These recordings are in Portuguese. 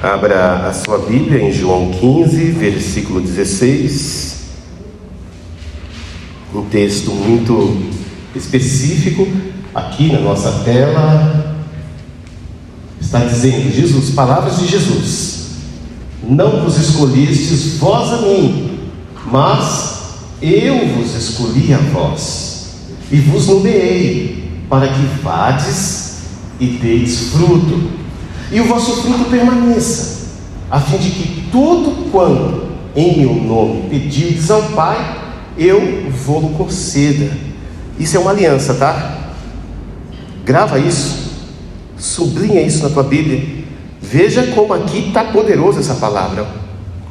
Abra a sua Bíblia em João 15, versículo 16. Um texto muito específico aqui na nossa tela. Está dizendo Jesus, palavras de Jesus: não vos escolhistes vós a mim, mas eu vos escolhi a vós, e vos nomeei, para que vades e deis fruto, e o vosso fruto permaneça, a fim de que tudo quanto em meu nome pedirdes ao Pai, eu vou-lo conceda. Isso é uma aliança, tá? Grava isso, sublinha isso na tua Bíblia. Veja como aqui está poderoso essa palavra.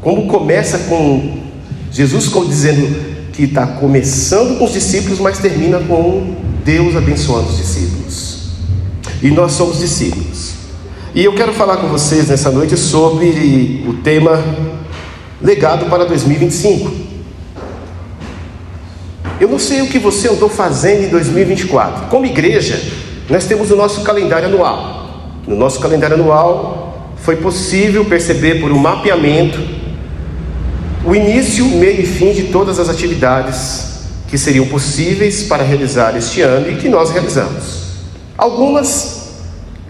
Como começa com Jesus dizendo que está começando com os discípulos, mas termina com Deus abençoando os discípulos. E nós somos discípulos. E eu quero falar com vocês nessa noite sobre o tema Legado para 2025. Eu não sei o que você andou fazendo em 2024. Como igreja, nós temos o nosso calendário anual. No nosso calendário anual foi possível perceber por um mapeamento o início, meio e fim de todas as atividades que seriam possíveis para realizar este ano e que nós realizamos. Algumas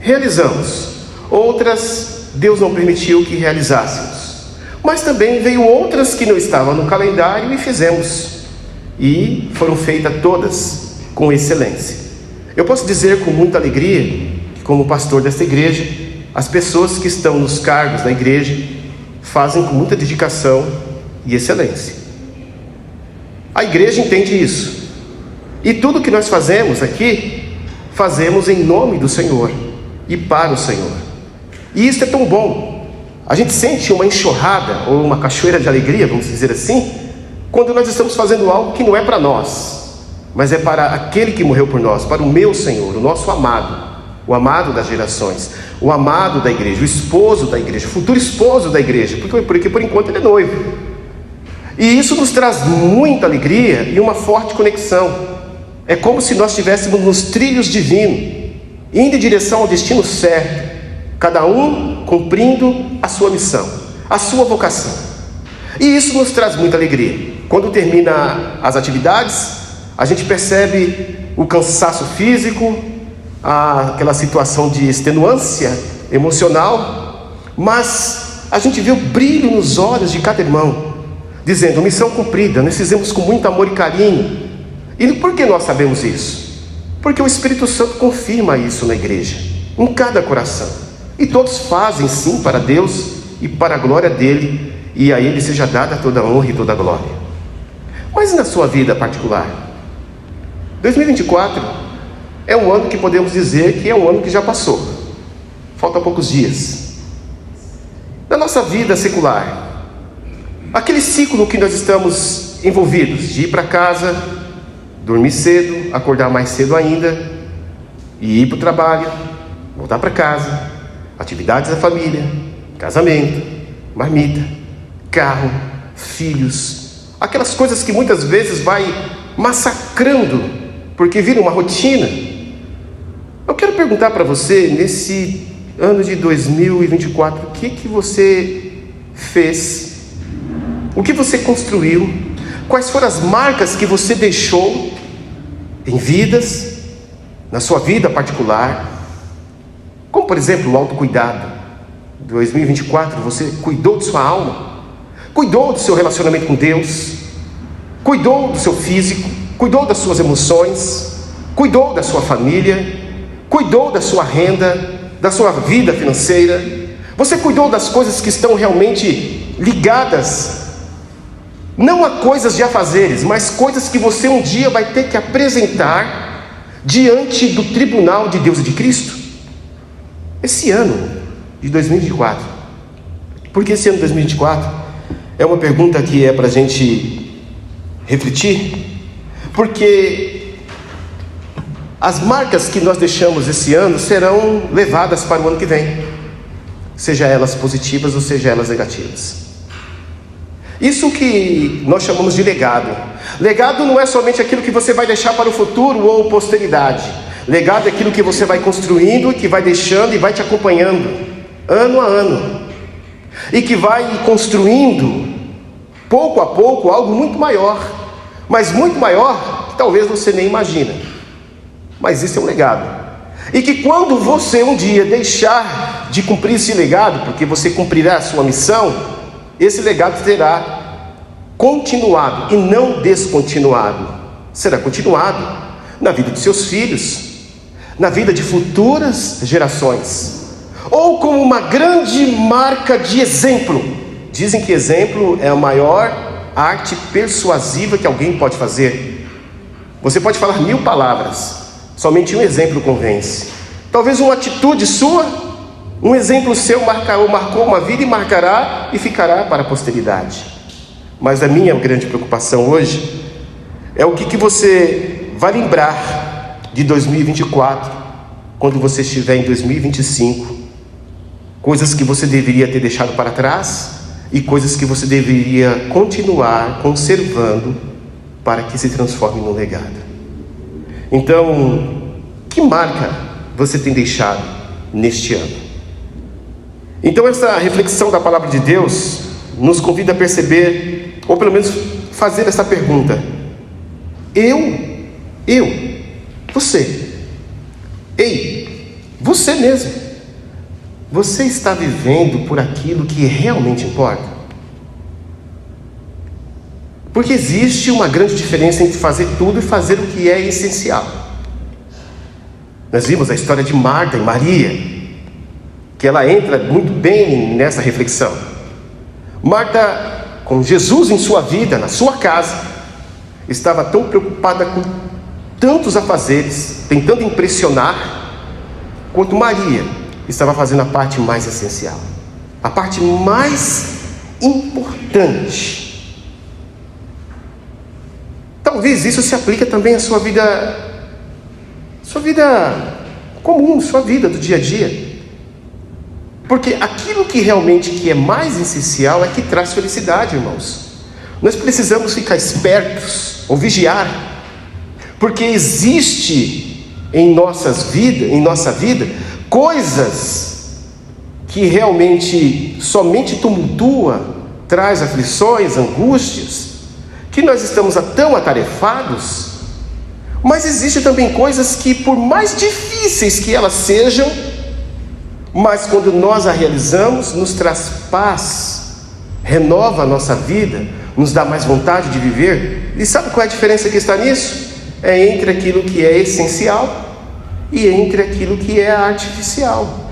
realizamos, outras Deus não permitiu que realizássemos, mas também veio outras que não estavam no calendário e fizemos, e foram feitas todas com excelência. Eu posso dizer com muita alegria que, como pastor desta igreja, as pessoas que estão nos cargos da igreja fazem com muita dedicação e excelência. A igreja entende isso, e tudo que nós fazemos aqui, fazemos em nome do Senhor e para o Senhor. E isso é tão bom. A gente sente uma enxurrada ou uma cachoeira de alegria, vamos dizer assim, quando nós estamos fazendo algo que não é para nós, mas é para aquele que morreu por nós, para o meu Senhor, o nosso amado, o amado das gerações, o amado da igreja, o esposo da igreja, o futuro esposo da igreja, porque por enquanto ele é noivo. E isso nos traz muita alegria e uma forte conexão. É como se nós estivéssemos nos trilhos divinos, indo em direção ao destino certo, cada um cumprindo a sua missão, a sua vocação. E isso nos traz muita alegria. Quando termina as atividades, a gente percebe o cansaço físico, aquela situação de extenuância emocional, mas a gente vê o brilho nos olhos de cada irmão, dizendo: missão cumprida, nós fizemos com muito amor e carinho. E por que nós sabemos isso? Porque o Espírito Santo confirma isso na igreja, em cada coração. E todos fazem sim para Deus e para a glória dele, e a ele seja dada toda a honra e toda a glória. Mas na sua vida particular, 2024 é um ano que podemos dizer que é um ano que já passou. Faltam poucos dias. Na nossa vida secular, aquele ciclo que nós estamos envolvidos, de ir para casa, dormir cedo, acordar mais cedo ainda, e ir para o trabalho, voltar para casa, atividades da família, casamento, marmita, carro, filhos, aquelas coisas que muitas vezes vai massacrando, porque vira uma rotina. Eu quero perguntar para você, nesse ano de 2024, o que você fez? O que você construiu? Quais foram as marcas que você deixou em vidas, na sua vida particular? Como, por exemplo, o autocuidado. Em 2024, você cuidou de sua alma, cuidou do seu relacionamento com Deus, cuidou do seu físico, cuidou das suas emoções, cuidou da sua família, cuidou da sua renda, da sua vida financeira. Você cuidou das coisas que estão realmente ligadas, não a coisas de afazeres, mas coisas que você um dia vai ter que apresentar diante do tribunal de Deus e de Cristo. Esse ano de 2024, porque esse ano de 2024 é uma pergunta que é para a gente refletir, porque as marcas que nós deixamos esse ano serão levadas para o ano que vem, seja elas positivas ou seja elas negativas. Isso que nós chamamos de legado. Legado não é somente aquilo que você vai deixar para o futuro ou posteridade. Legado é aquilo que você vai construindo, que vai deixando e vai te acompanhando ano a ano. e que vai construindo, pouco a pouco, algo muito maior, mas muito maior que talvez você nem imagina. Mas isso é um legado. E que quando você um dia deixar de cumprir esse legado, porque você cumprirá a sua missão, esse legado será continuado e não descontinuado. Será continuado na vida de seus filhos, na vida de futuras gerações, ou como uma grande marca de exemplo. Dizem que exemplo é a maior arte persuasiva que alguém pode fazer. Você pode falar 1000 palavras, somente um exemplo convence. Talvez uma atitude sua, um exemplo seu marcou uma vida e marcará e ficará para a posteridade. Mas a minha grande preocupação hoje é o que você vai lembrar de 2024, quando você estiver em 2025. Coisas que você deveria ter deixado para trás e coisas que você deveria continuar conservando para que se transforme num legado. Então, que marca você tem deixado neste ano? Então, essa reflexão da palavra de Deus nos convida a perceber, ou pelo menos fazer essa pergunta: você, você mesmo, você está vivendo por aquilo que realmente importa? Porque existe uma grande diferença entre fazer tudo e fazer o que é essencial. Nós vimos a história de Marta e Maria, que ela entra muito bem nessa reflexão. Marta, com Jesus em sua vida, na sua casa, estava tão preocupada com tantos afazeres, tentando impressionar, quanto Maria estava fazendo a parte mais essencial, a parte mais importante. Talvez isso se aplique também à sua vida comum, sua vida do dia a dia. Porque aquilo que realmente é mais essencial é que traz felicidade, irmãos. Nós precisamos ficar espertos ou vigiar, porque existe em nossa vida, coisas que realmente somente tumultua, traz aflições, angústias, que nós estamos tão atarefados. Mas existem também coisas que, por mais difíceis que elas sejam, mas quando nós a realizamos, nos traz paz, renova a nossa vida, nos dá mais vontade de viver. E sabe qual é a diferença que está nisso? É entre aquilo que é essencial e entre aquilo que é artificial.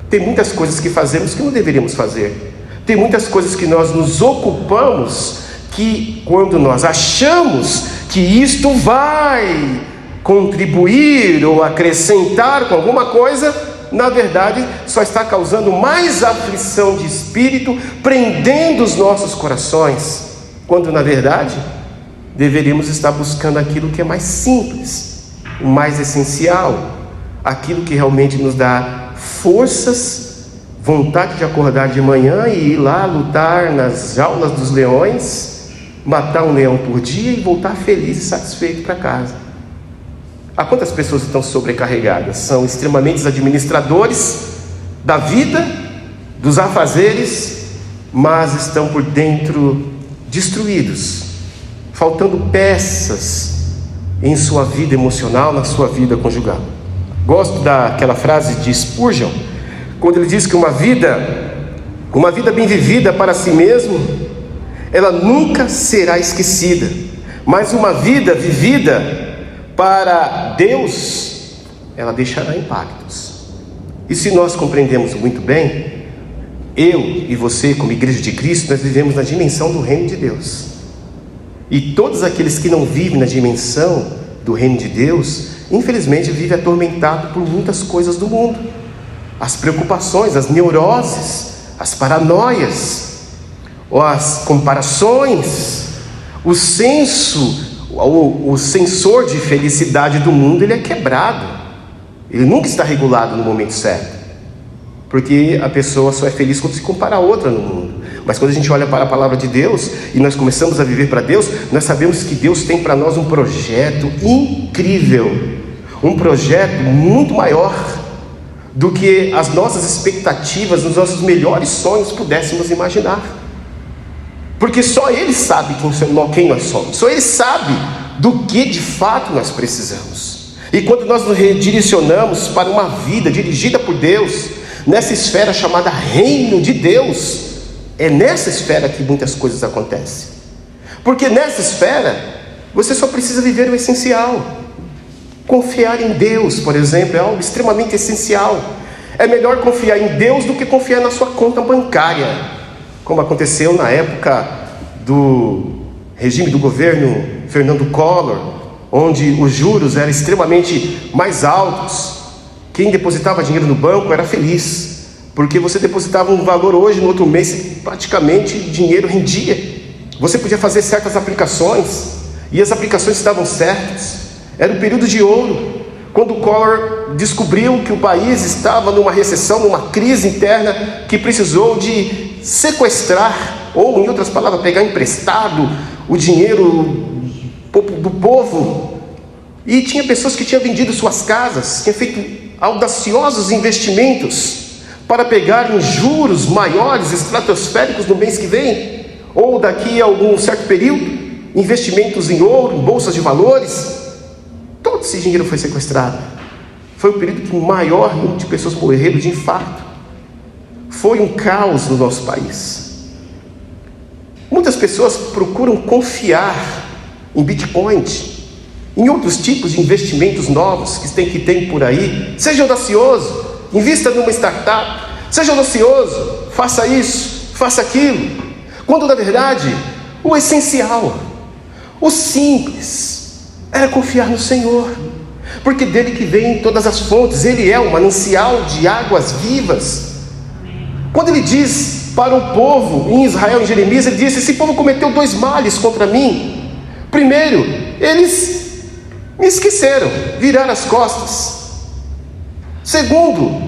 Tem muitas coisas que fazemos que não deveríamos fazer. Tem muitas coisas que nós nos ocupamos, que quando nós achamos que isto vai contribuir ou acrescentar com alguma coisa, na verdade só está causando mais aflição de espírito, prendendo os nossos corações, quando na verdade deveríamos estar buscando aquilo que é mais simples, o mais essencial, aquilo que realmente nos dá forças, vontade de acordar de manhã e ir lá lutar nas jaulas dos leões, matar um leão por dia e voltar feliz e satisfeito para casa. Há quantas pessoas estão sobrecarregadas? São extremamente administradores da vida, dos afazeres, mas estão por dentro destruídos, faltando peças em sua vida emocional, na sua vida conjugal. Gosto daquela frase de Spurgeon, quando ele diz que uma vida bem vivida para si mesmo, ela nunca será esquecida, mas uma vida vivida para Deus, ela deixará impactos. E se nós compreendemos muito bem, eu e você, como igreja de Cristo, nós vivemos na dimensão do reino de Deus. E todos aqueles que não vivem na dimensão do reino de Deus, infelizmente vivem atormentados por muitas coisas do mundo. As preocupações, as neuroses, as paranoias, as comparações, o sensor de felicidade do mundo, ele é quebrado. Ele nunca está regulado no momento certo, porque a pessoa só é feliz quando se compara a outra no mundo. Mas quando a gente olha para a palavra de Deus e nós começamos a viver para Deus, nós sabemos que Deus tem para nós um projeto incrível, um projeto muito maior do que as nossas expectativas, os nossos melhores sonhos pudéssemos imaginar. Porque só Ele sabe quem nós somos, só Ele sabe do que de fato nós precisamos. E quando nós nos redirecionamos para uma vida dirigida por Deus, nessa esfera chamada Reino de Deus, é nessa esfera que muitas coisas acontecem. Porque nessa esfera, você só precisa viver o essencial. Confiar em Deus, por exemplo, é algo extremamente essencial. É melhor confiar em Deus do que confiar na sua conta bancária, como aconteceu na época do regime do governo Fernando Collor, onde os juros eram extremamente mais altos. Quem depositava dinheiro no banco era feliz, porque você depositava um valor hoje, no outro mês praticamente o dinheiro rendia. Você podia fazer certas aplicações, e as aplicações estavam certas. Era o período de ouro, quando o Collor descobriu que o país estava numa recessão, numa crise interna, que precisou de sequestrar, ou em outras palavras, pegar emprestado o dinheiro do povo. E tinha pessoas que tinham vendido suas casas, tinham feito audaciosos investimentos para pegar em juros maiores, estratosféricos no mês que vem, ou daqui a algum certo período, investimentos em ouro, em bolsas de valores. Todo esse dinheiro foi sequestrado. Foi o período que o maior número de pessoas morreram de infarto. Foi um caos no nosso país. Muitas pessoas procuram confiar em Bitcoin, em outros tipos de investimentos novos que tem por aí. Seja audacioso, invista numa startup. Seja audacioso, faça isso, faça aquilo. Quando na verdade, o essencial, o simples, era confiar no Senhor, porque dele que vem todas as fontes. Ele é um manancial de águas vivas. Quando ele diz para o povo em Israel, em Jeremias, ele disse: esse povo cometeu 2 males contra mim. Primeiro, eles me esqueceram, viraram as costas. Segundo,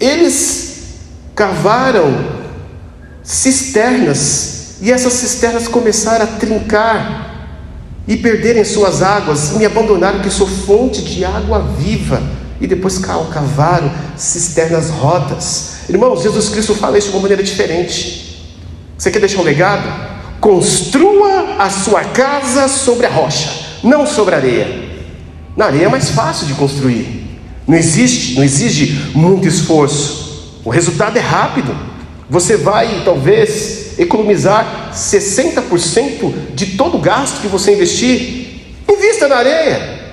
eles cavaram cisternas, e essas cisternas começaram a trincar e perderem suas águas, e me abandonaram, que sou fonte de água viva. E depois cavaram cisternas rotas. Irmãos, Jesus Cristo fala isso de uma maneira diferente. Você quer deixar um legado? Construa a sua casa sobre a rocha, não sobre a areia. Na areia é mais fácil de construir, não exige muito esforço. O resultado é rápido. Você vai talvez economizar 60% de todo o gasto que você investir. Invista na areia.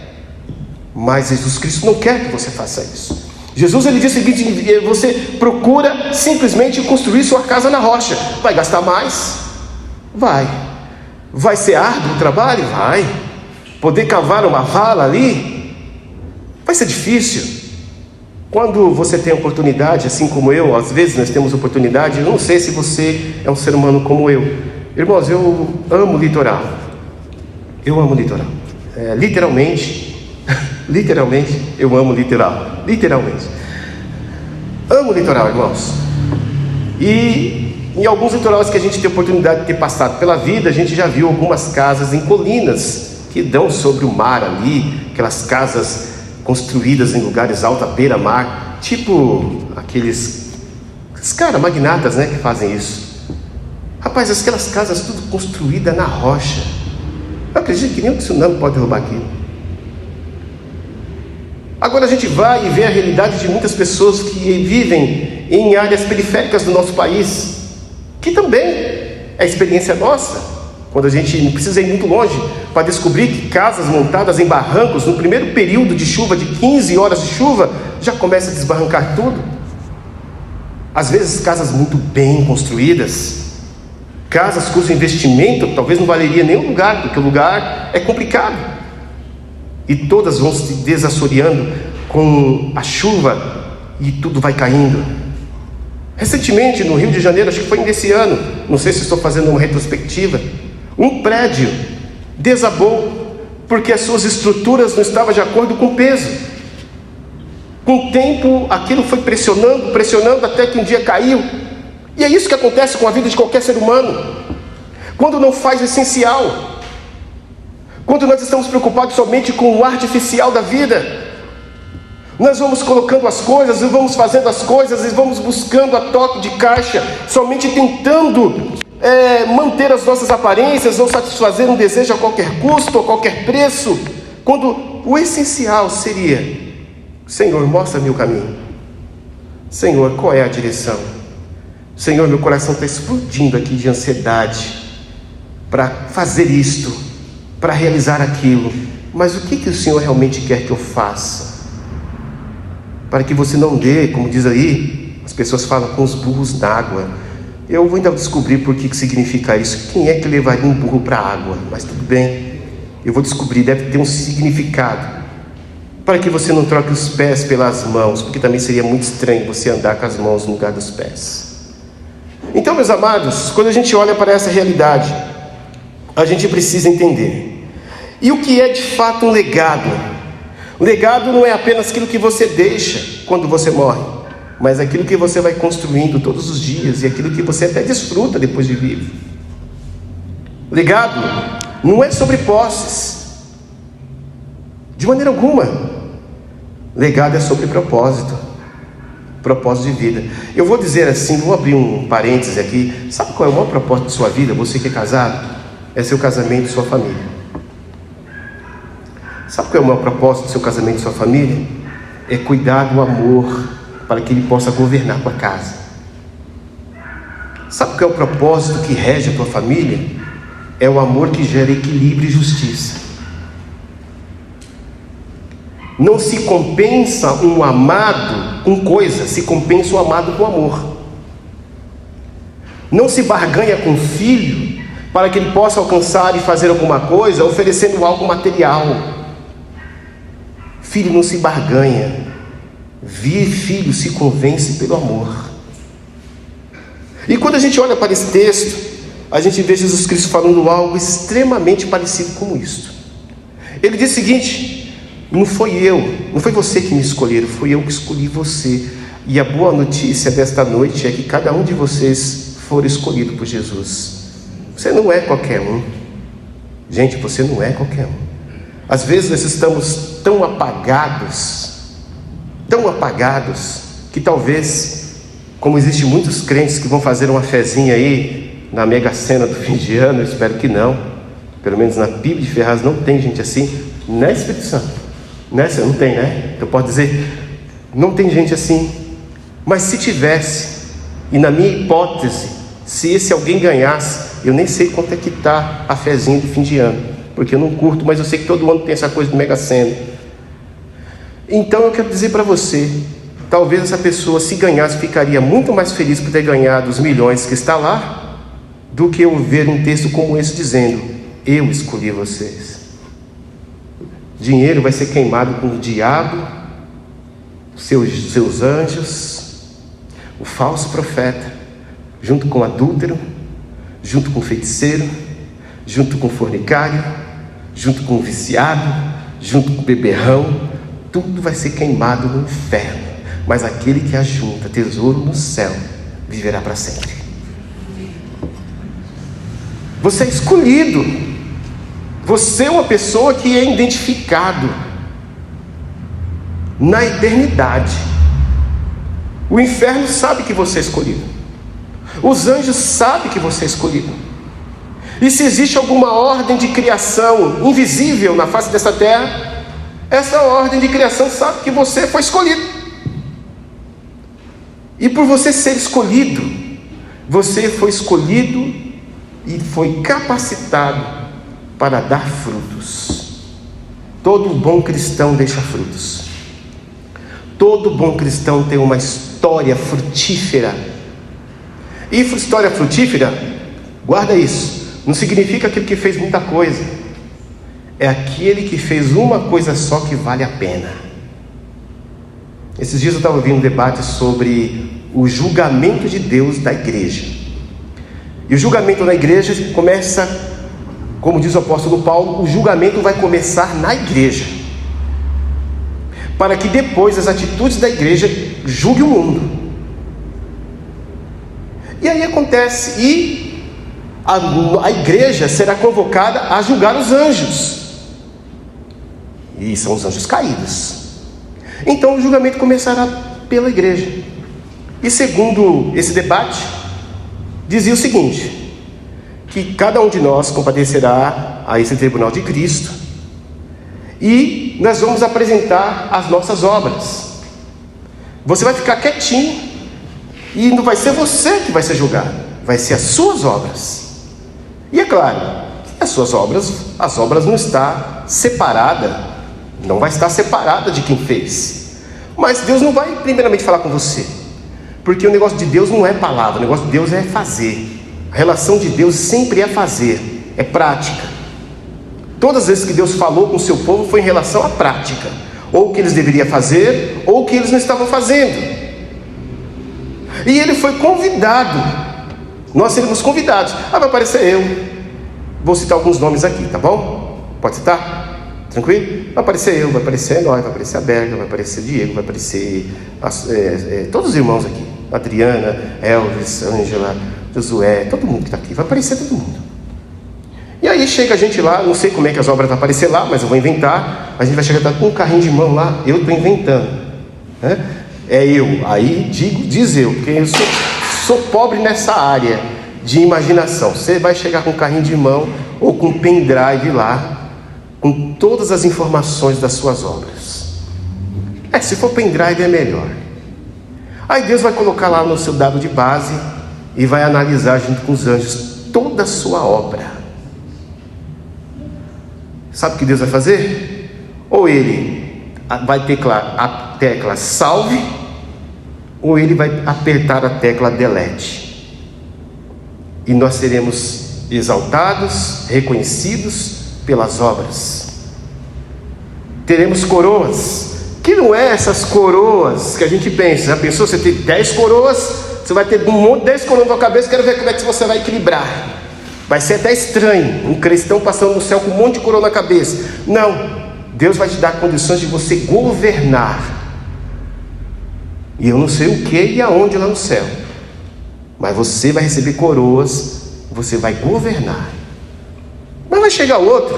Mas Jesus Cristo não quer que você faça isso. Jesus, ele diz o seguinte: você procura simplesmente construir sua casa na rocha. Vai gastar mais? Vai ser árduo o trabalho? Vai. Poder cavar uma vala ali? Vai ser difícil. Quando você tem oportunidade, assim como eu, às vezes nós temos oportunidade. Eu não sei se você é um ser humano como eu. Irmãos, eu amo o litoral. Eu amo o litoral. Literalmente, eu amo o litoral. Literalmente. Amo o litoral, irmãos. E em alguns litorais que a gente tem oportunidade de ter passado pela vida, a gente já viu algumas casas em colinas que dão sobre o mar ali, aquelas casas construídas em lugares altos, à beira-mar, tipo aqueles caras magnatas, né, que fazem isso. Rapaz, aquelas casas tudo construídas na rocha. Eu acredito que nem o tsunami pode derrubar aquilo. Agora a gente vai e vê a realidade de muitas pessoas que vivem em áreas periféricas do nosso país, que também é experiência nossa. Quando a gente não precisa ir muito longe para descobrir que casas montadas em barrancos, no primeiro período de chuva, de 15 horas de chuva, já começa a desbarrancar tudo. Às vezes casas muito bem construídas, casas cujo investimento talvez não valeria nem o lugar, porque o lugar é complicado, e todas vão se desassoreando com a chuva e tudo vai caindo. Recentemente no Rio de Janeiro, acho que foi nesse ano, não sei se estou fazendo uma retrospectiva, um prédio desabou porque as suas estruturas não estavam de acordo com o peso. Com o tempo aquilo foi pressionando até que um dia caiu. E é isso que acontece com a vida de qualquer ser humano, quando não faz o essencial, quando nós estamos preocupados somente com o artificial da vida, Nós vamos colocando as coisas e vamos fazendo as coisas e vamos buscando a toque de caixa, somente tentando manter as nossas aparências ou satisfazer um desejo a qualquer custo, a qualquer preço, quando o essencial seria: Senhor, mostra-me o caminho. Senhor, qual é a direção? Senhor, meu coração está explodindo aqui de ansiedade para fazer isto, para realizar aquilo, mas o que o Senhor realmente quer que eu faça? Para que você não dê, como diz aí, as pessoas falam, com os burros na água. Eu vou ainda descobrir por que significa isso. Quem é que levaria um burro para a água? Mas tudo bem, eu vou descobrir, deve ter um significado. Para que você não troque os pés pelas mãos, porque também seria muito estranho você andar com as mãos no lugar dos pés. Então, meus amados, quando a gente olha para essa realidade, a gente precisa entender. E o que é de fato um legado? O legado não é apenas aquilo que você deixa quando você morre, mas aquilo que você vai construindo todos os dias e aquilo que você até desfruta depois de vivo. Legado não é sobre posses, de maneira alguma. Legado é sobre propósito de vida. Eu vou dizer assim, vou abrir um parêntese aqui. Sabe qual é o maior propósito de sua vida? Você que é casado, é seu casamento e sua família. Sabe qual é o maior propósito do seu casamento e sua família? É cuidar do amor para que ele possa governar a tua casa. Sabe qual é o propósito que rege a tua família? É o amor que gera equilíbrio e justiça. Não se compensa um amado com coisa, se compensa o amado com amor. Não se barganha com o filho para que ele possa alcançar e fazer alguma coisa, oferecendo algo material. Filho não se barganha, filho se convence pelo amor. E quando a gente olha para esse texto, a gente vê Jesus Cristo falando algo extremamente parecido com isto. Ele diz o seguinte: não foi você que me escolheram, fui eu que escolhi você. E a boa notícia desta noite é que cada um de vocês for escolhido por Jesus. Você não é qualquer um. Gente, você não é qualquer um. Às vezes nós estamos tão apagados, que talvez, como existem muitos crentes que vão fazer uma fezinha aí na Mega Sena do fim de ano, eu espero que não, pelo menos na Bíblia de Ferraz não tem gente assim, né, Espírito Santo? Nessa não tem, né? Então pode dizer, não tem gente assim. Mas se tivesse, e na minha hipótese, se esse alguém ganhasse, eu nem sei quanto é que está a fezinha de fim de ano, porque eu não curto, mas eu sei que todo ano tem essa coisa do Mega Sena. Então eu quero dizer para você, talvez essa pessoa, se ganhasse, ficaria muito mais feliz por ter ganhado os milhões que está lá, do que eu ver um texto como esse dizendo: eu escolhi vocês. Dinheiro vai ser queimado com o diabo, seus anjos, o falso profeta, junto com o adúltero, junto com o feiticeiro, junto com o fornicário, junto com o viciado, junto com o beberrão. Tudo vai ser queimado no inferno, mas aquele que ajunta tesouro no céu viverá para sempre. Você é escolhido. Você é uma pessoa que é identificado na eternidade. O inferno sabe que você é escolhido. Os anjos sabem que você é escolhido. E se existe alguma ordem de criação invisível na face dessa terra, essa ordem de criação sabe que você foi escolhido. E por você ser escolhido, você foi escolhido e foi capacitado para dar frutos. Todo bom cristão deixa frutos. Todo bom cristão tem uma história frutífera. E história frutífera, guarda isso, não significa aquele que fez muita coisa. É aquele que fez uma coisa só que vale a pena. Esses dias eu estava ouvindo um debate sobre o julgamento de Deus da igreja. E o julgamento na igreja começa, como diz o apóstolo Paulo, o julgamento vai começar na igreja, para que depois as atitudes da igreja julguem o mundo. E aí acontece, e a igreja será convocada a julgar os anjos, e são os anjos caídos. Então o julgamento começará pela igreja. E segundo esse debate, dizia o seguinte: que cada um de nós comparecerá a esse tribunal de Cristo e nós vamos apresentar as nossas obras. Você vai ficar quietinho e não vai ser você que vai ser julgado, vai ser as suas obras. E é claro, as suas obras não está separada, não vai estar separada de quem fez. Mas Deus não vai primeiramente falar com você, porque o negócio de Deus não é palavra, o negócio de Deus é fazer. A relação de Deus sempre é fazer, é prática. Todas as vezes que Deus falou com o seu povo foi em relação à prática, ou o que eles deveriam fazer, ou o que eles não estavam fazendo. E ele foi convidado, nós seremos convidados. Vai aparecer eu, vou citar alguns nomes aqui, tá bom? Pode citar? Tranquilo? Vai aparecer eu, vai aparecer Eloy, vai aparecer a Berga, vai aparecer Diego, vai aparecer todos os irmãos aqui, Adriana, Elvis, Ângela, Josué, todo mundo que está aqui, vai aparecer todo mundo. E aí chega a gente lá, não sei como é que as obras vão aparecer lá, mas eu vou inventar. A gente vai chegar com um carrinho de mão lá, eu estou inventando, né? É eu, aí diz eu, porque eu sou pobre nessa área de imaginação. Você vai chegar com um carrinho de mão ou com um pendrive lá, com todas as informações das suas obras. Se for pendrive é melhor. Aí Deus vai colocar lá no seu dado de base e vai analisar junto com os anjos toda a sua obra. Sabe o que Deus vai fazer? Ou ele vai teclar a tecla salve, ou ele vai apertar a tecla delete. E nós seremos exaltados, reconhecidos pelas obras. Teremos coroas, que não é essas coroas que a gente pensa. Já pensou, você tem 10 coroas, você vai ter 10 coroas na sua cabeça, quero ver como é que você vai equilibrar. Vai ser até estranho, um cristão passando no céu com um monte de coroa na cabeça. Não, Deus vai te dar condições de você governar. E eu não sei o que e aonde lá no céu, mas você vai receber coroas, você vai governar. Mas vai chegar outro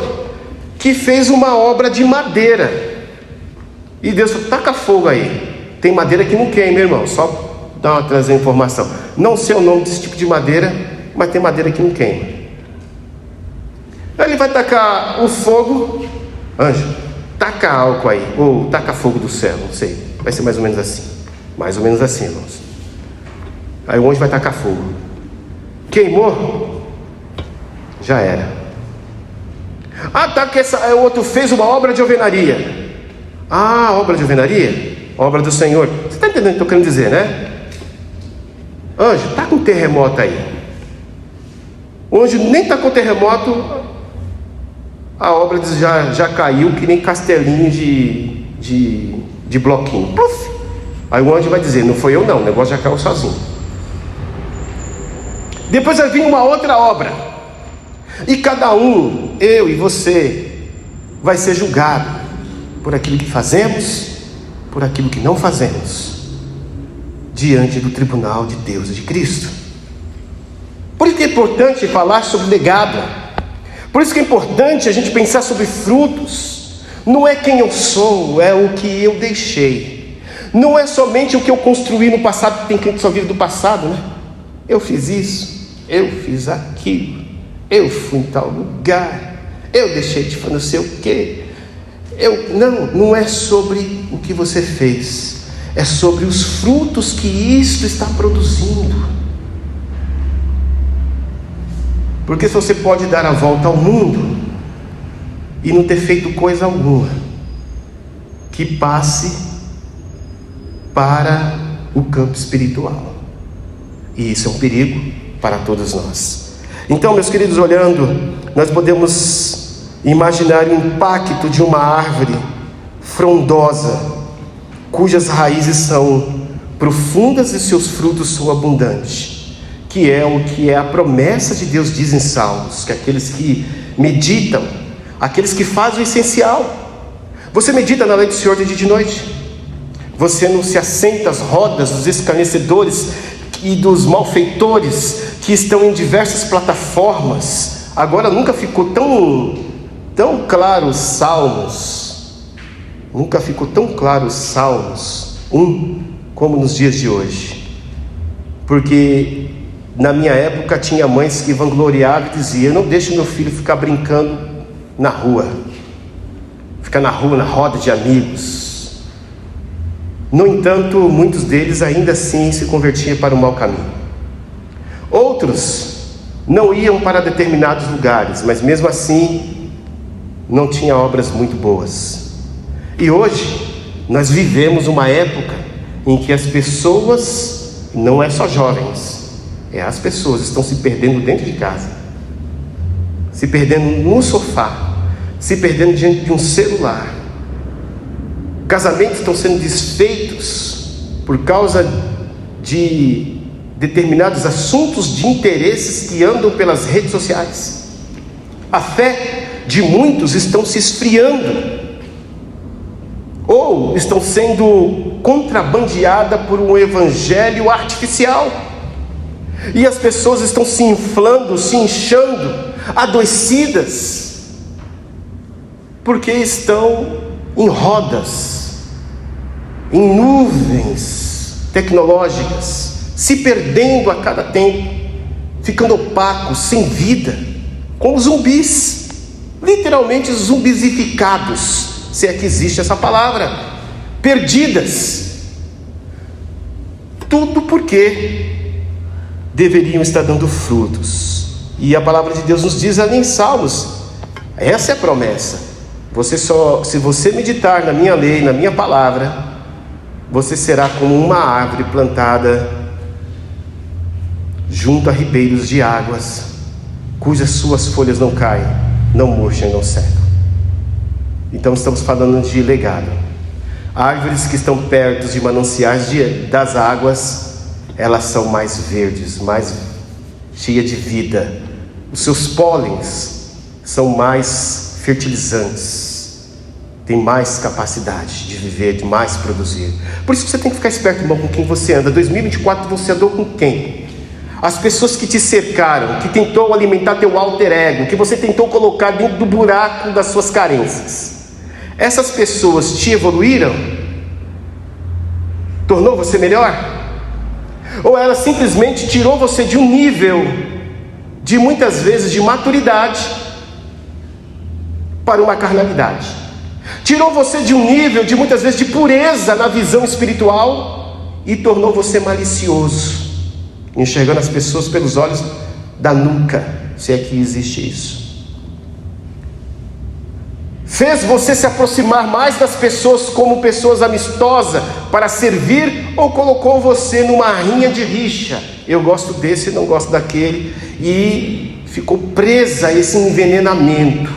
que fez uma obra de madeira, e Deus falou: taca fogo aí. Tem madeira que não queima, irmão, só dá uma trazer informação. Não sei o nome desse tipo de madeira, mas tem madeira que não queima. Aí ele vai tacar o fogo. Anjo, taca álcool aí, ou taca fogo do céu, não sei. Vai ser mais ou menos assim. Mais ou menos assim, irmãos. Aí o anjo vai tacar fogo. Queimou, já era. Tá, que o outro fez uma obra de alvenaria. Obra de alvenaria? Obra do Senhor. Você está entendendo o que eu estou querendo dizer, né? Anjo, tá com terremoto aí. O anjo nem está com terremoto, a obra já caiu que nem castelinho de bloquinho. Puf! Aí o anjo vai dizer: não foi eu não, o negócio já caiu sozinho. Depois vai vir uma outra obra, e cada um, eu e você, vai ser julgado por aquilo que fazemos, por aquilo que não fazemos, diante do tribunal de Deus e de Cristo. Por isso que é importante falar sobre legado. Por isso que é importante a gente pensar sobre frutos. Não é quem eu sou, é o que eu deixei. Não é somente o que eu construí no passado, que tem crente que só vive do passado, né? Eu fiz isso, eu fiz aquilo, eu fui em tal lugar, eu deixei de fazer não sei o quê. Não é sobre o que você fez, é sobre os frutos que isto está produzindo. Porque se você pode dar a volta ao mundo e não ter feito coisa alguma que passe para o campo espiritual, e isso é um perigo para todos nós. Então, meus queridos, olhando, nós podemos imaginar o impacto de uma árvore frondosa, cujas raízes são profundas e seus frutos são abundantes, que é o que a promessa de Deus diz em Salmos, que aqueles que meditam, aqueles que fazem o essencial. Você medita na lei do Senhor de dia e de noite? Você não se assenta às rodas dos escarnecedores e dos malfeitores que estão em diversas plataformas? Agora nunca ficou tão claro os Salmos, nunca ficou tão claro os Salmos 1 como nos dias de hoje. Porque na minha época tinha mães que vangloriavam e diziam: não deixe meu filho ficar brincando na rua, ficar na rua, na roda de amigos. No entanto, muitos deles ainda assim se convertiam para o mau caminho. Outros não iam para determinados lugares, mas mesmo assim não tinha obras muito boas. E hoje nós vivemos uma época em que as pessoas, não é só jovens, as pessoas estão se perdendo dentro de casa, se perdendo no sofá, se perdendo diante de um celular. Casamentos estão sendo desfeitos por causa de determinados assuntos de interesses que andam pelas redes sociais. A fé de muitos estão se esfriando, ou estão sendo contrabandeada por um evangelho artificial, e as pessoas estão se inflando, se inchando, adoecidas, porque estão em rodas, em nuvens tecnológicas, se perdendo a cada tempo, ficando opacos, sem vida, como zumbis, literalmente zumbizificados, se é que existe essa palavra, perdidas. Tudo porque deveriam estar dando frutos. E a palavra de Deus nos diz ali em Salmos, essa é a promessa: se você meditar na minha lei, na minha palavra, você será como uma árvore plantada junto a ribeiros de águas, cujas suas folhas não caem, não murcham e não secam. Então estamos falando de legado. Árvores que estão perto de mananciais das águas, elas são mais verdes, mais cheias de vida. Os seus pólens são mais fertilizantes, tem mais capacidade de viver, de mais produzir. Por isso que você tem que ficar esperto, irmão, com quem você anda. 2024 você andou com quem? As pessoas que te cercaram, que tentou alimentar teu alter ego, que você tentou colocar dentro do buraco das suas carências, essas pessoas te evoluíram? Tornou você melhor? Ou ela simplesmente tirou você de um nível de muitas vezes de maturidade para uma carnalidade? Tirou você de um nível de muitas vezes de pureza na visão espiritual e tornou você malicioso, enxergando as pessoas pelos olhos da nuca, se é que existe isso. Fez você se aproximar mais das pessoas como pessoas amistosas para servir, ou colocou você numa rinha de rixa? Eu gosto desse, não gosto daquele, e ficou presa a esse envenenamento.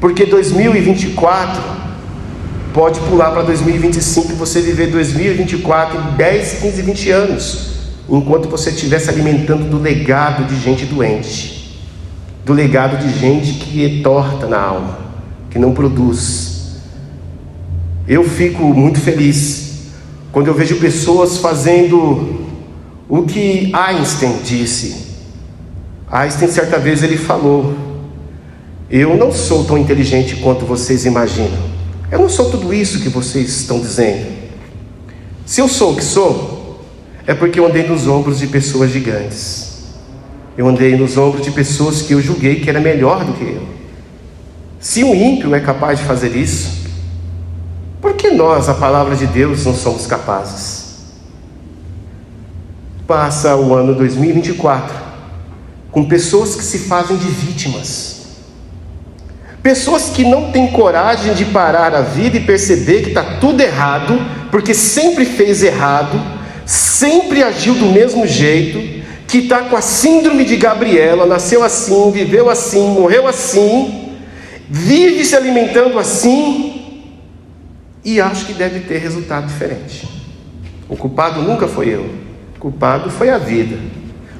Porque 2024 pode pular para 2025 e você viver 2024 em 10, 15, 20 anos, enquanto você estiver se alimentando do legado de gente doente, do legado de gente que é torta na alma, que não produz. Eu fico muito feliz quando eu vejo pessoas fazendo o que Einstein disse. Einstein, certa vez, ele falou: eu não sou tão inteligente quanto vocês imaginam, eu não sou tudo isso que vocês estão dizendo. Se eu sou o que sou, é porque eu andei nos ombros de pessoas gigantes, eu andei nos ombros de pessoas que eu julguei que era melhor do que eu. Se um ímpio é capaz de fazer isso, por que nós, a palavra de Deus, não somos capazes? Passa o ano 2024 com pessoas que se fazem de vítimas, pessoas que não têm coragem de parar a vida e perceber que está tudo errado, porque sempre fez errado, sempre agiu do mesmo jeito, que está com a síndrome de Gabriela, nasceu assim, viveu assim, morreu assim, vive se alimentando assim, e acho que deve ter resultado diferente. O culpado nunca foi eu, o culpado foi a vida,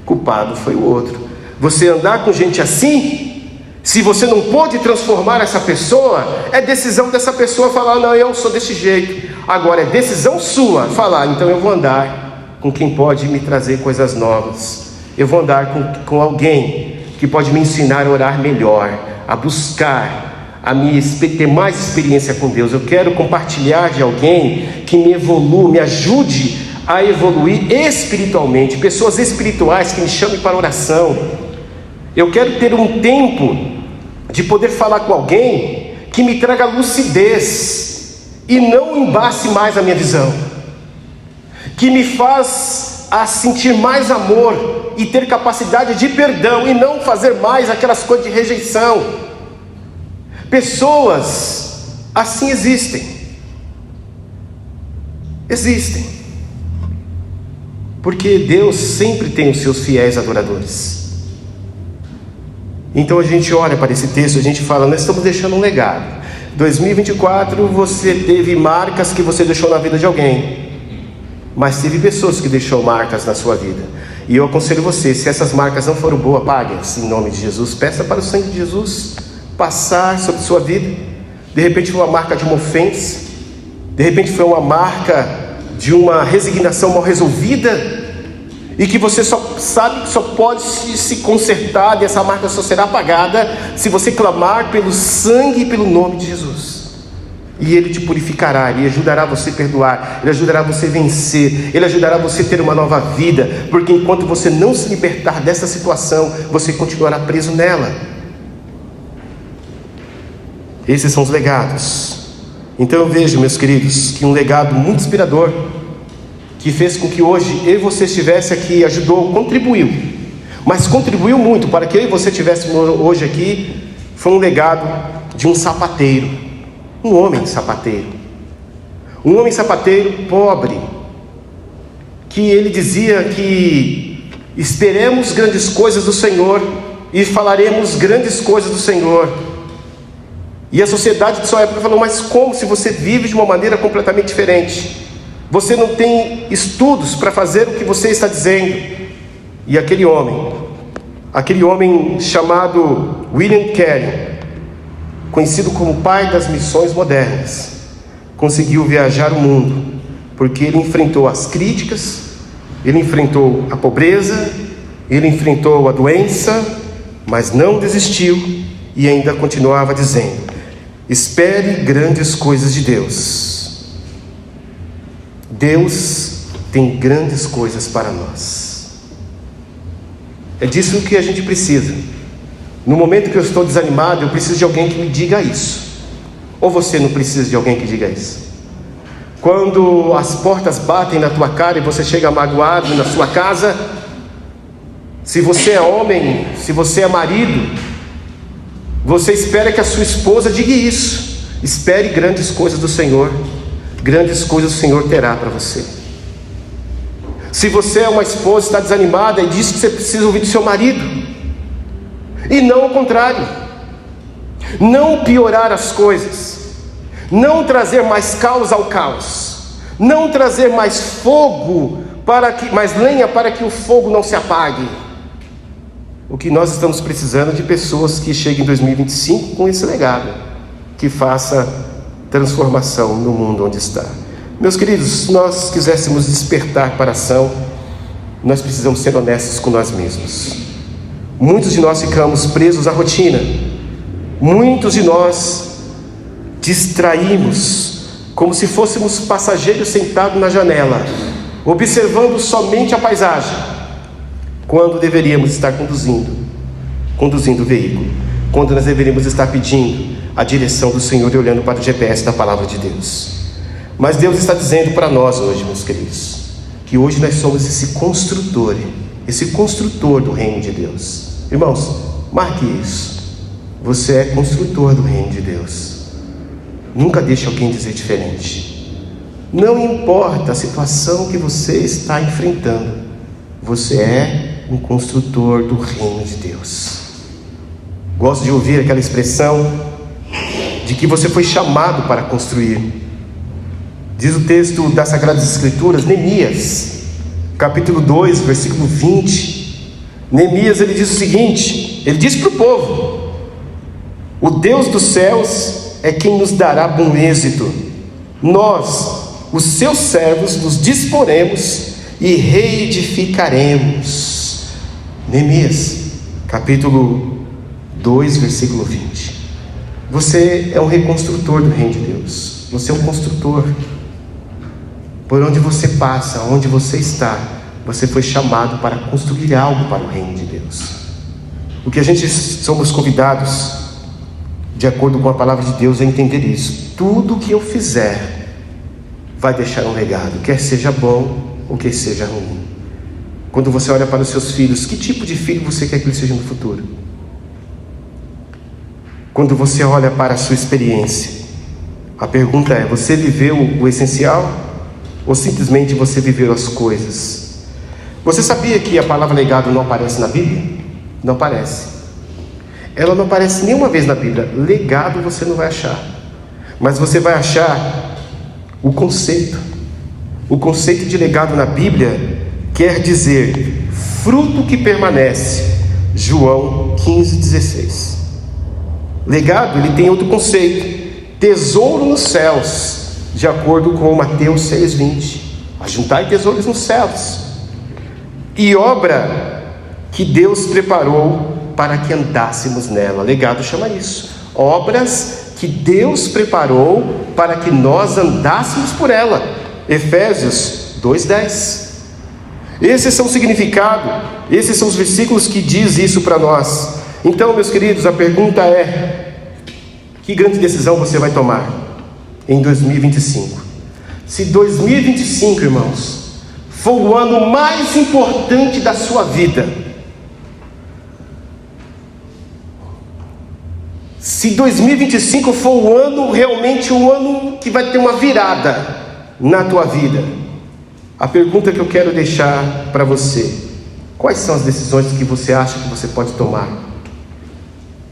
o culpado foi o outro. Você andar com gente assim, se você não pode transformar essa pessoa, é decisão dessa pessoa falar: não, eu sou desse jeito. Agora é decisão sua falar: então eu vou andar com quem pode me trazer coisas novas, eu vou andar com alguém que pode me ensinar a orar melhor, a buscar ter mais experiência com Deus. Eu quero compartilhar de alguém que me ajude a evoluir espiritualmente, pessoas espirituais que me chamem para oração. Eu quero ter um tempo de poder falar com alguém que me traga lucidez e não embace mais a minha visão, que me faz a sentir mais amor e ter capacidade de perdão e não fazer mais aquelas coisas de rejeição. Pessoas assim existem, porque Deus sempre tem os seus fiéis adoradores. Então a gente olha para esse texto, a gente fala, nós estamos deixando um legado. 2024 você teve marcas que você deixou na vida de alguém, mas teve pessoas que deixou marcas na sua vida. E eu aconselho você, se essas marcas não foram boas, apague-as em nome de Jesus. Peça para o sangue de Jesus passar sobre sua vida. De repente foi uma marca de uma ofensa, de repente foi uma marca de uma resignação mal resolvida, e que você só sabe que só pode se consertar, e essa marca só será apagada se você clamar pelo sangue e pelo nome de Jesus. E Ele te purificará, Ele ajudará você a perdoar, Ele ajudará você a vencer, Ele ajudará você a ter uma nova vida, porque enquanto você não se libertar dessa situação, você continuará preso nela. Esses são os legados. Então eu vejo, meus queridos, que um legado muito inspirador, que fez com que hoje eu e você estivesse aqui, ajudou, contribuiu, mas contribuiu muito para que eu e você estivéssemos hoje aqui, foi um legado de um sapateiro, um homem sapateiro pobre, que ele dizia que esperemos grandes coisas do Senhor e falaremos grandes coisas do Senhor. E a sociedade de sua época falou, mas como, se você vive de uma maneira completamente diferente? Você não tem estudos para fazer o que você está dizendo. E aquele homem chamado William Carey, conhecido como pai das missões modernas, conseguiu viajar o mundo, porque ele enfrentou as críticas, ele enfrentou a pobreza, ele enfrentou a doença, mas não desistiu e ainda continuava dizendo: espere grandes coisas de Deus. Deus tem grandes coisas para nós. É disso que a gente precisa. No momento que eu estou desanimado, eu preciso de alguém que me diga isso. Ou você não precisa de alguém que diga isso? Quando as portas batem na tua cara e você chega magoado na sua casa, se você é homem, se você é marido, você espera que a sua esposa diga isso. Espere grandes coisas do Senhor. Grandes coisas o Senhor terá para você. Se você é uma esposa, está desanimada e diz que você precisa ouvir do seu marido, e não o contrário. Não piorar as coisas, não trazer mais caos ao caos, não trazer mais mais lenha para que o fogo não se apague. O que nós estamos precisando de pessoas que cheguem em 2025 com esse legado, que faça transformação no mundo onde está. Meus queridos, se nós quiséssemos despertar para a ação, nós precisamos ser honestos com nós mesmos. Muitos de nós ficamos presos à rotina. Muitos de nós distraímos, como se fôssemos passageiros sentados na janela, observando somente a paisagem, quando deveríamos estar conduzindo o veículo, quando nós deveríamos estar pedindo a direção do Senhor e olhando para o GPS da palavra de Deus. Mas Deus está dizendo para nós hoje, meus queridos, que hoje nós somos esse construtor do reino de Deus. Irmãos, marque isso. Você é construtor do reino de Deus. Nunca deixe alguém dizer diferente. Não importa a situação que você está enfrentando, você é um construtor do reino de Deus. Gosto de ouvir aquela expressão de que você foi chamado para construir. Diz o texto das Sagradas Escrituras, Neemias, capítulo 2, versículo 20. Neemias, ele diz o seguinte, ele diz para o povo: o Deus dos céus é quem nos dará bom êxito. Nós, os seus servos, nos disporemos e reedificaremos. Neemias, capítulo 2, versículo 20. Você é um reconstrutor do reino de Deus. Você é um construtor. Por onde você passa, onde você está, você foi chamado para construir algo para o reino de Deus. O que a gente somos convidados, de acordo com a palavra de Deus, é entender isso. Tudo que eu fizer vai deixar um legado, quer seja bom ou quer seja ruim. Quando você olha para os seus filhos, que tipo de filho você quer que eles sejam no futuro? Quando você olha para a sua experiência, a pergunta é: você viveu o essencial ou simplesmente você viveu as coisas? Você sabia que a palavra legado não aparece na Bíblia? Não aparece. Ela não aparece nenhuma vez na Bíblia. Legado você não vai achar, mas você vai achar o conceito. O conceito de legado na Bíblia quer dizer fruto que permanece. João 15,16. Legado, ele tem outro conceito: tesouro nos céus, de acordo com Mateus 6,20. Ajuntai tesouros nos céus. E obra que Deus preparou para que andássemos nela. Legado chama isso. Obras que Deus preparou para que nós andássemos por ela. Efésios 2,10. Esses são o significado, esses são os versículos que diz isso para nós. Então, meus queridos, a pergunta é: que grande decisão você vai tomar em 2025? Se 2025, irmãos, for o ano mais importante da sua vida, se 2025 for o ano, realmente o ano que vai ter uma virada na tua vida, a pergunta que eu quero deixar para você: quais são as decisões que você acha que você pode tomar?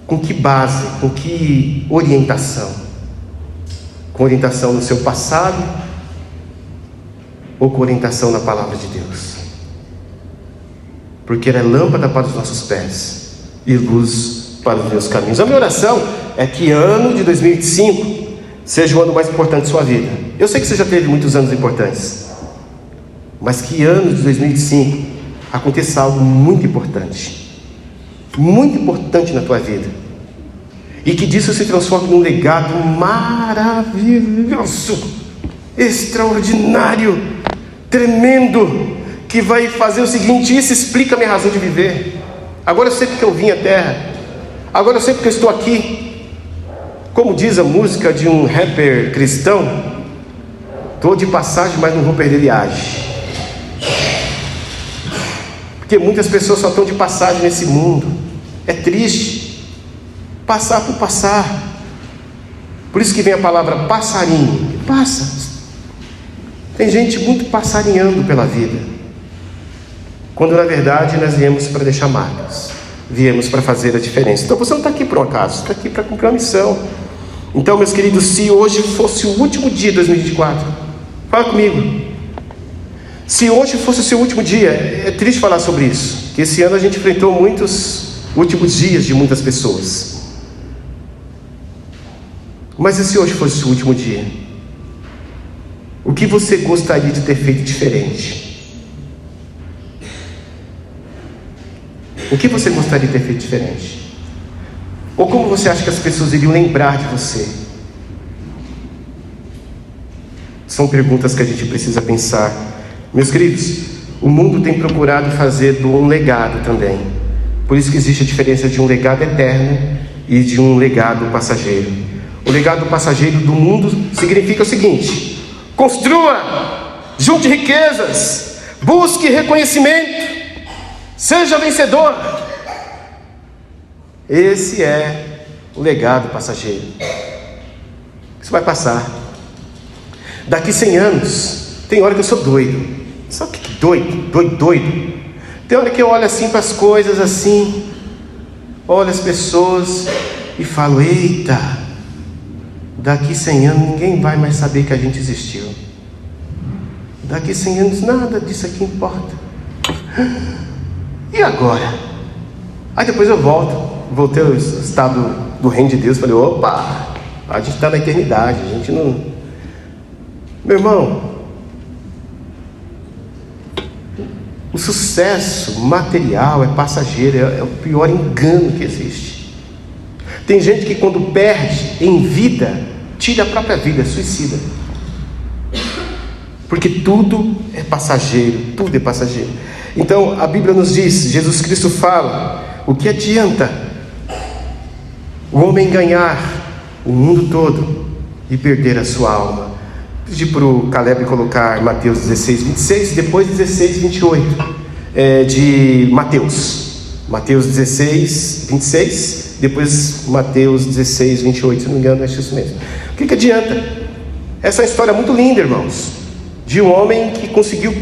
Com que base, com que orientação? Com orientação no seu passado ou com orientação na palavra de Deus? Porque ela é lâmpada para os nossos pés e luz para os meus caminhos. A minha oração é que ano de 2025 seja o ano mais importante de sua vida. Eu sei que você já teve muitos anos importantes, mas que ano de 2025 aconteça algo muito importante na tua vida, e que disso se transforme num legado maravilhoso, extraordinário, tremendo, que vai fazer o seguinte: isso explica a minha razão de viver. Agora eu sei porque eu vim à terra, agora eu sei porque eu estou aqui. Como diz a música de um rapper cristão: estou de passagem, mas não vou perder viagem. Porque muitas pessoas só estão de passagem nesse mundo. É triste passar por passar. Por isso que vem a palavra passarinho. Passa. Tem gente muito passarinhando pela vida, quando na verdade nós viemos para deixar marcas, viemos para fazer a diferença. Então você não está aqui por um acaso, você está aqui para cumprir uma missão. Então, meus queridos, se hoje fosse o último dia de 2024, fala comigo. Se hoje fosse o seu último dia, é triste falar sobre isso, que esse ano a gente enfrentou muitos últimos dias de muitas pessoas. Mas e se hoje fosse o seu último dia? O que você gostaria de ter feito diferente? O que você gostaria de ter feito diferente? Ou como você acha que as pessoas iriam lembrar de você? São perguntas que a gente precisa pensar. Meus queridos, o mundo tem procurado fazer um legado também. Por isso que existe a diferença de um legado eterno e de um legado passageiro. O legado passageiro do mundo significa o seguinte: construa, junte riquezas, busque reconhecimento, seja vencedor. Esse é o legado passageiro. Isso vai passar. Daqui 100 anos, tem hora que eu sou doido. Sabe que doido? Tem hora que eu olho assim para as coisas assim, olho as pessoas e falo: eita, daqui 100 anos ninguém vai mais saber que a gente existiu. Daqui 100 anos nada disso aqui importa. E agora? Aí depois eu voltei ao estado do reino de Deus. Falei: opa, a gente está na eternidade, a gente não... Meu irmão, o sucesso material é passageiro, é o pior engano que existe. Tem gente que quando perde em vida, tira a própria vida, suicida. Porque tudo é passageiro, tudo é passageiro. Então a Bíblia nos diz, Jesus Cristo fala, o que adianta o homem ganhar o mundo todo e perder a sua alma? Pedi para o Caleb colocar Mateus 16, 26, depois 16, 28 de Mateus. Mateus 16, 26, depois Mateus 16, 28, se não me engano, é isso mesmo. O que adianta? Essa é uma história muito linda, irmãos, de um homem que conseguiu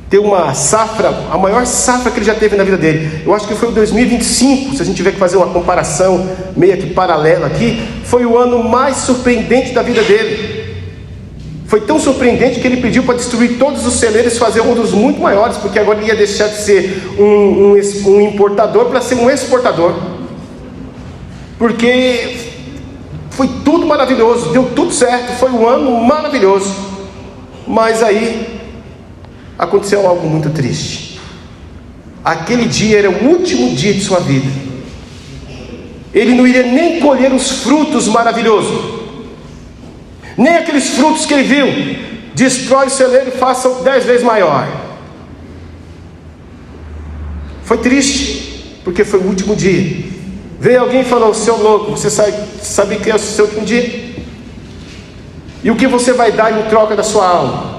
ter uma safra, a maior safra que ele já teve na vida dele. Eu acho que foi o 2025, se a gente tiver que fazer uma comparação meio que paralela aqui, foi o ano mais surpreendente da vida dele. Foi tão surpreendente que ele pediu para destruir todos os celeiros e fazer outros muito maiores, porque agora ele ia deixar de ser um importador para ser um exportador. Porque foi tudo maravilhoso, deu tudo certo, foi um ano maravilhoso. Mas aí aconteceu algo muito triste. Aquele dia era o último dia de sua vida. Ele não iria nem colher os frutos maravilhosos, nem aqueles frutos que ele viu. Destrói o celeiro e faça 10 vezes maior. Foi triste, porque foi o último dia. Veio alguém e falou: seu louco, você sabe que é o seu último dia? E o que você vai dar em troca da sua alma?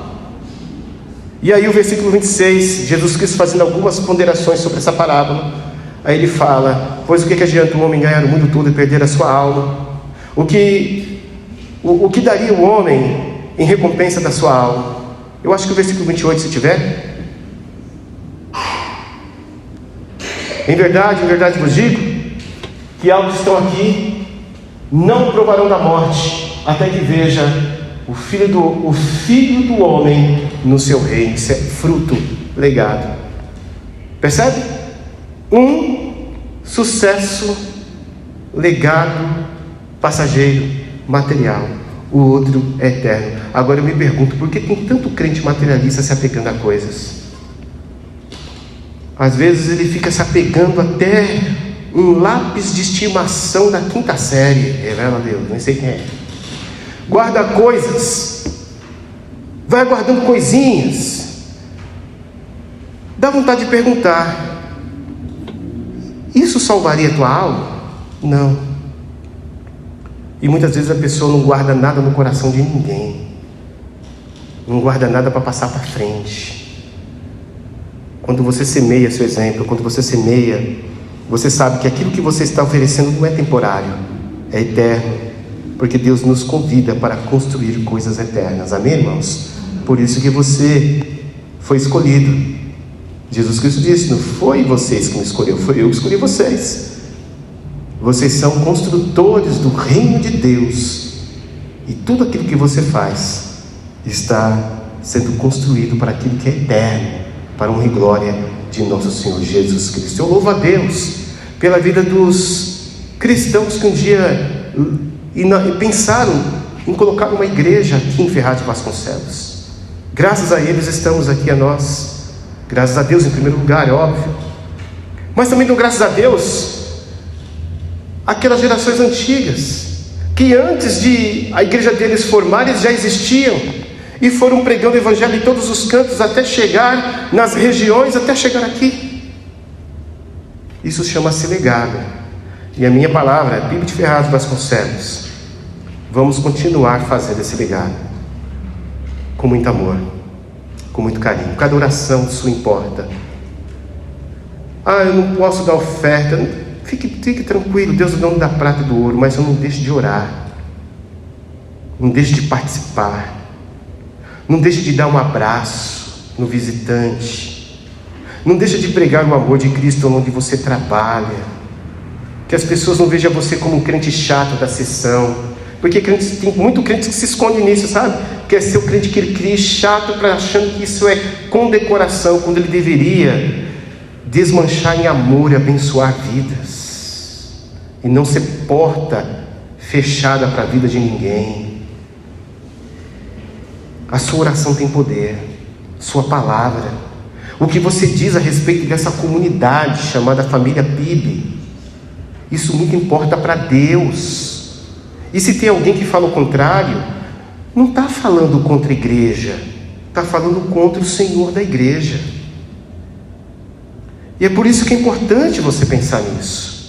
E aí o versículo 26, Jesus Cristo fazendo algumas ponderações sobre essa parábola. Aí ele fala: pois o que adianta o homem ganhar o mundo todo e perder a sua alma? O que daria o homem em recompensa da sua alma? Eu acho que o versículo 28, se tiver. Em verdade vos digo, que aos que estão aqui não provarão da morte, até que veja o Filho do Homem no seu reino. Isso é fruto, legado. Percebe? Um sucesso, legado, passageiro, material. O outro é eterno. Agora eu me pergunto, por que tem tanto crente materialista se apegando a coisas? Às vezes ele fica se apegando até um lápis de estimação da 5ª série. Revela a Deus, nem sei quem é. Guarda coisas, vai guardando coisinhas. Dá vontade de perguntar: isso salvaria a tua alma? Não. E muitas vezes a pessoa não guarda nada no coração de ninguém, não guarda nada para passar para frente. Quando você semeia seu exemplo, quando você semeia, você sabe que aquilo que você está oferecendo não é temporário, é eterno, porque Deus nos convida para construir coisas eternas. Amém, irmãos? Por isso que você foi escolhido. Jesus Cristo disse: não foi vocês que me escolheu, foi eu que escolhi vocês. Vocês são construtores do reino de Deus, e tudo aquilo que você faz está sendo construído para aquilo que é eterno, para honra e glória de nosso Senhor Jesus Cristo. Eu louvo a Deus pela vida dos cristãos que um dia pensaram em colocar uma igreja aqui em Ferraz de Vasconcelos. Graças a eles estamos aqui a nós. Graças a Deus em primeiro lugar, é óbvio. Mas também dou graças a Deus aquelas gerações antigas, que antes de a igreja deles formar, eles já existiam e foram pregando o evangelho em todos os cantos, até chegar nas regiões, até chegar aqui. Isso chama-se legado. E a minha palavra é PIB de Ferraz de Vasconcelos. Vamos continuar fazendo esse legado com muito amor, com muito carinho. Cada oração sua importa. Eu não posso dar oferta. Fique tranquilo, Deus é o dono da prata e do ouro, mas eu não deixe de orar, não deixe de participar, não deixe de dar um abraço no visitante, não deixe de pregar o amor de Cristo onde você trabalha, que as pessoas não vejam você como um crente chato da sessão, porque tem muito crente que se esconde nisso, sabe? Quer ser o crente que ele cria chato, achando que isso é condecoração, quando ele deveria desmanchar em amor e abençoar vidas, e não ser porta fechada para a vida de ninguém. A sua oração tem poder, sua palavra, o que você diz a respeito dessa comunidade chamada família PIB, Isso muito importa para Deus. E se tem alguém que fala o contrário, não está falando contra a igreja, está falando contra o Senhor da igreja. E é por isso que é importante você pensar nisso.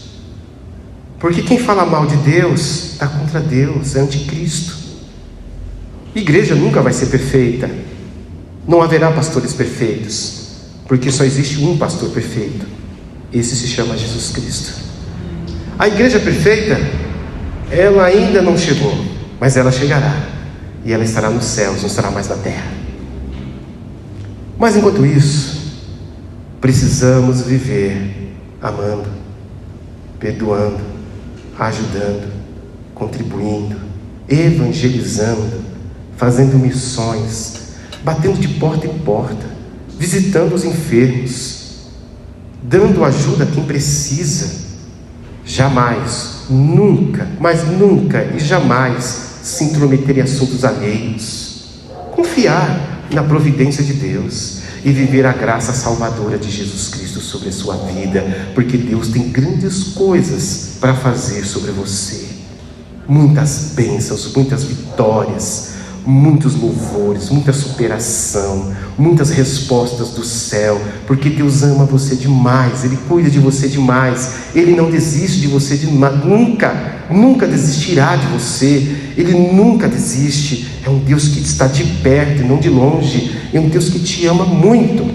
Porque quem fala mal de Deus está contra Deus, é anticristo. Igreja nunca vai ser perfeita. Não haverá pastores perfeitos, porque só existe um pastor perfeito. Esse se chama Jesus Cristo. A igreja perfeita, ela ainda não chegou, mas ela chegará. E ela estará nos céus, não estará mais na terra. Mas enquanto isso, precisamos viver amando, perdoando, ajudando, contribuindo, evangelizando, fazendo missões, batendo de porta em porta, visitando os enfermos, dando ajuda a quem precisa. Jamais, nunca, mas nunca e jamais se intrometer em assuntos alheios. Confiar na providência de Deus e viver a graça salvadora de Jesus Cristo sobre a sua vida, porque Deus tem grandes coisas para fazer sobre você. Muitas bênçãos, muitas vitórias, muitos louvores, muita superação, muitas respostas do céu, porque Deus ama você demais, Ele cuida de você demais, Ele não desiste de você nunca desistirá de você, Ele nunca desiste. É um Deus que está de perto e não de longe, é um Deus que te ama muito,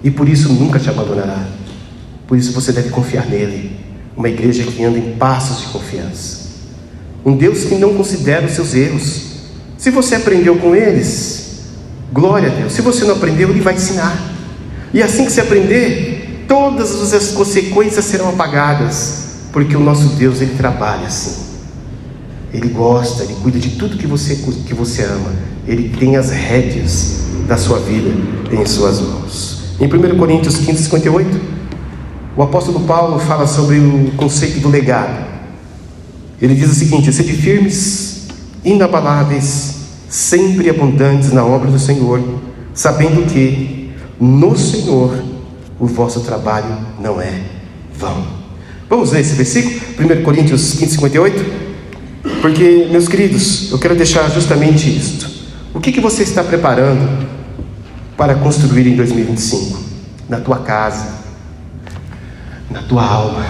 e por isso nunca te abandonará. Por isso você deve confiar nele. Uma igreja que anda em passos de confiança, um Deus que não considera os seus erros. Se você aprendeu com eles, glória a Deus. Se você não aprendeu, Ele vai ensinar. E assim que você aprender, todas as consequências serão apagadas, porque o nosso Deus, Ele trabalha assim. Ele gosta, Ele cuida de tudo que você ama. Ele tem as rédeas da sua vida em suas mãos. Em 1 Coríntios 15, 58, o apóstolo Paulo fala sobre o conceito do legado. Ele diz o seguinte: sede firmes, inabaláveis, sempre abundantes na obra do Senhor, sabendo que no Senhor o vosso trabalho não é vão. Vamos ler esse versículo, 1 Coríntios 15, 58? Porque, meus queridos, eu quero deixar justamente isto. O que você está preparando para construir em 2025? Na tua casa, na tua alma.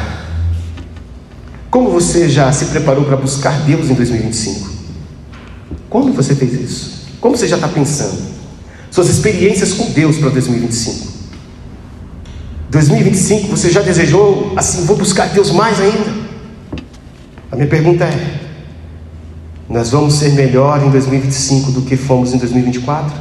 Como você já se preparou para buscar Deus em 2025? Como você fez isso? Como você já está pensando? Suas experiências com Deus para 2025. 2025 você já desejou assim, vou buscar Deus mais ainda? A minha pergunta é: nós vamos ser melhor em 2025 do que fomos em 2024?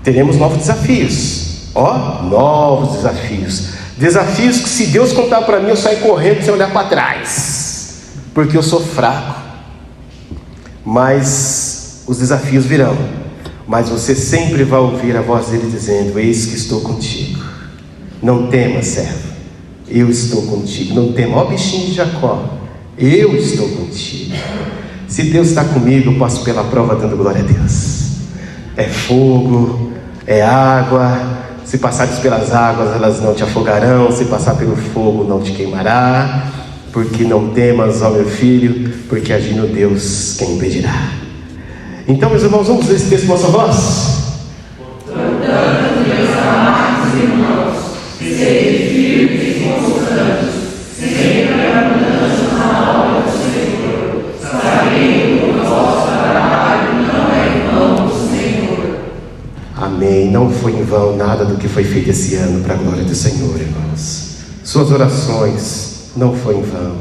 Teremos novos desafios. Novos desafios. Desafios que, se Deus contar para mim, eu saio correndo sem olhar para trás, porque eu sou fraco. Mas os desafios virão. Mas você sempre vai ouvir a voz dele dizendo: eis que estou contigo. Não temas, servo, eu estou contigo. Não tema, ó bichinho de Jacó, eu estou contigo. Se Deus está comigo, eu passo pela prova dando glória a Deus. É fogo, é água. Se passares pelas águas, elas não te afogarão. Se passar pelo fogo, não te queimará. Porque não temas, ó meu filho, porque agindo Deus, quem impedirá? Então, meus irmãos, vamos ler esse texto com a nossa voz? Portanto, meus amados irmãos, sede firmes e constantes, sempre abundantes na obra do Senhor, sabendo que o vosso trabalho não é em vão do Senhor. Amém. Não foi em vão nada do que foi feito esse ano para a glória do Senhor, irmãos. Suas orações não foi em vão.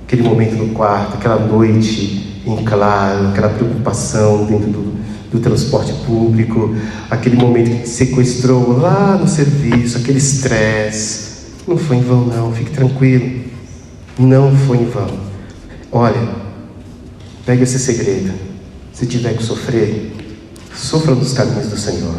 Aquele momento no quarto, aquela noite em claro, aquela preocupação dentro do transporte público, aquele momento que te sequestrou lá no serviço, aquele estresse, não foi em vão não, fique tranquilo, não foi em vão. Olha, pega esse segredo: se tiver que sofrer, sofra nos caminhos do Senhor,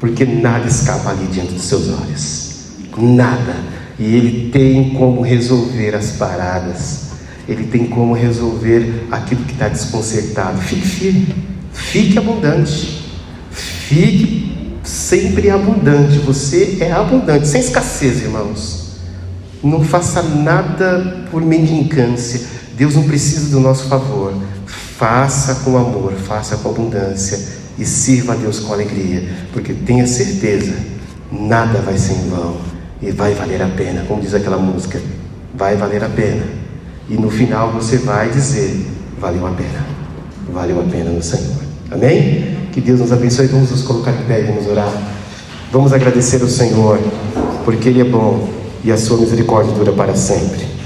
porque nada escapa ali diante dos seus olhos, nada. E Ele tem como resolver as paradas, Ele tem como resolver aquilo que está desconcertado. Fique firme, fique abundante, fique sempre abundante. Você é abundante, sem escassez, irmãos. Não faça nada por mendicância. Deus não precisa do nosso favor. Faça com amor, faça com abundância e sirva a Deus com alegria, porque tenha certeza, nada vai ser em vão e vai valer a pena. Como diz aquela música, vai valer a pena. E no final você vai dizer, valeu a pena no Senhor. Amém? Que Deus nos abençoe. Vamos nos colocar em pé e vamos orar. Vamos agradecer ao Senhor, porque Ele é bom e a sua misericórdia dura para sempre.